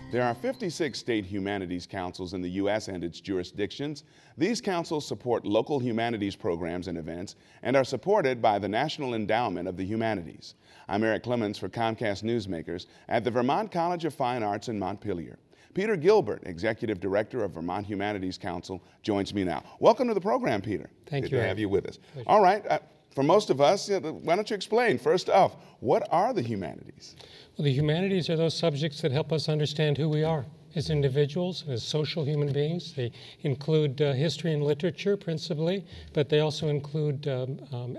There are 56 state humanities councils in the U.S. and its jurisdictions. These councils support local humanities programs and events and are supported by the National Endowment of the Humanities. I'm Eric Clemons for Comcast Newsmakers at the Vermont College of Fine Arts in Montpelier. Peter Gilbert, Executive Director of Vermont Humanities Council, joins me now. Welcome to the program, Peter. Thank you. Good to have you with us. Pleasure. All right, for most of us, why don't you explain, first off, what are the humanities? Well, the humanities are those subjects that help us understand who we are as individuals, as social human beings. They include history and literature principally, but they also include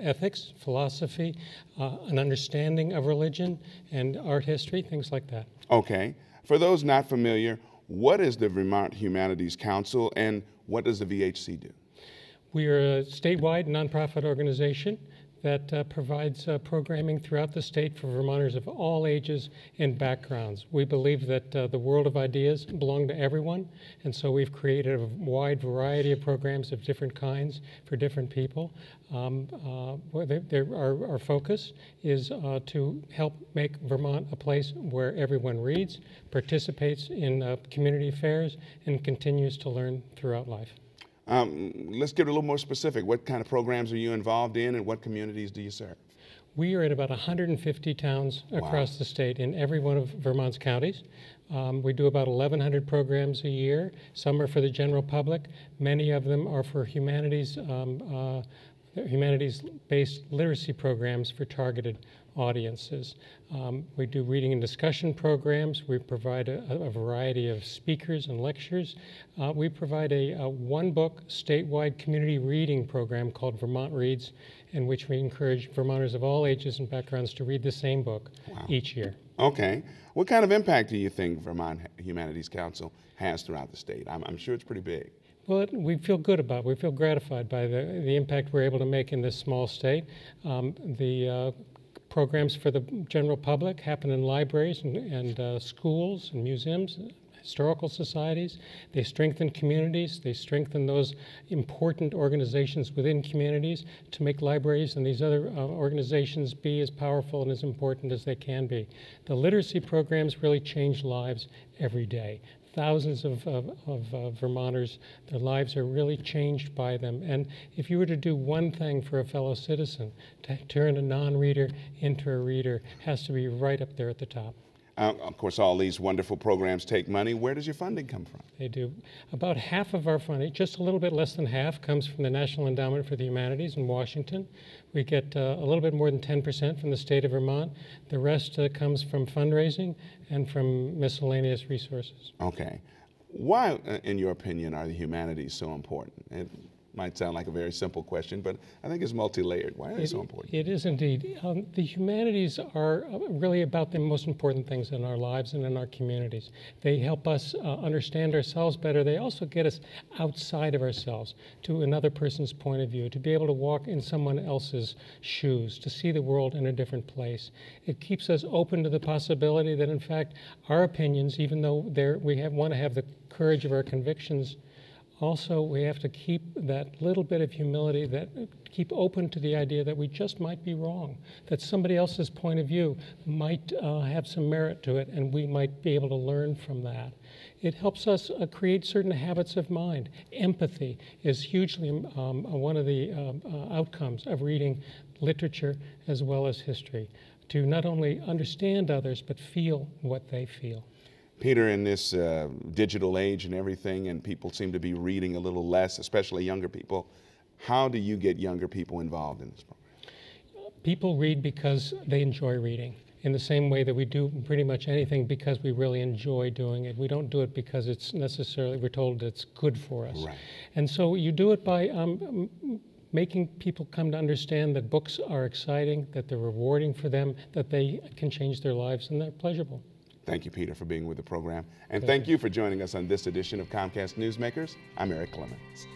ethics, philosophy, an understanding of religion and art history, things like that. Okay. For those not familiar, what is the Vermont Humanities Council and what does the VHC do? We are a statewide nonprofit organization that provides programming throughout the state for Vermonters of all ages and backgrounds. We believe that the world of ideas belong to everyone, and so we've created a wide variety of programs of different kinds for different people. Our focus is to help make Vermont a place where everyone reads, participates in community affairs, and continues to learn throughout life. Let's get a little more specific. What kind of programs are you involved in and what communities do you serve? We are in about 150 towns across the state in every one of Vermont's counties. We do about 1,100 programs a year. Some are for the general public. Many of them are for humanities-based literacy programs for targeted audiences. We do reading and discussion programs. We provide a variety of speakers and lectures. We provide a one-book statewide community reading program called Vermont Reads, in which we encourage Vermonters of all ages and backgrounds to read the same book each year. Okay. What kind of impact do you think Vermont Humanities Council has throughout the state? I'm sure it's pretty big. Well, we feel good about it. We feel gratified by the impact we're able to make in this small state. The programs for the general public happen in libraries and schools and museums, historical societies. They strengthen communities. They strengthen those important organizations within communities to make libraries and these other organizations be as powerful and as important as they can be. The literacy programs really change lives every day. Thousands of Vermonters, their lives are really changed by them. And if you were to do one thing for a fellow citizen, to turn a non-reader into a reader has to be right up there at the top. Of course, all these wonderful programs take money. Where does your funding come from? They do. About half of our funding, just a little bit less than half, comes from the National Endowment for the Humanities in Washington. We get a little bit more than 10% from the state of Vermont. The rest comes from fundraising and from miscellaneous resources. Okay. Why, in your opinion, are the humanities so important? It might sound like a very simple question, but I think it's multi-layered. Why are they so important? It is indeed. The humanities are really about the most important things in our lives and in our communities. They help us understand ourselves better. They also get us outside of ourselves to another person's point of view, to be able to walk in someone else's shoes, to see the world in a different place. It keeps us open to the possibility that, in fact, our opinions, even though we want to have the courage of our convictions, also, we have to keep that little bit of humility, keep open to the idea that we just might be wrong, that somebody else's point of view might have some merit to it, and we might be able to learn from that. It helps us create certain habits of mind. Empathy is hugely one of the outcomes of reading literature as well as history, to not only understand others, but feel what they feel. Peter, in this digital age and everything, and people seem to be reading a little less, especially younger people, how do you get younger people involved in this program? People read because they enjoy reading, in the same way that we do pretty much anything because we really enjoy doing it. We don't do it because it's necessarily, we're told it's good for us. Right. And so you do it by making people come to understand that books are exciting, that they're rewarding for them, that they can change their lives, and they're pleasurable. Thank you, Peter, for being with the program. And thank you for joining us on this edition of Comcast Newsmakers. I'm Eric Clemons.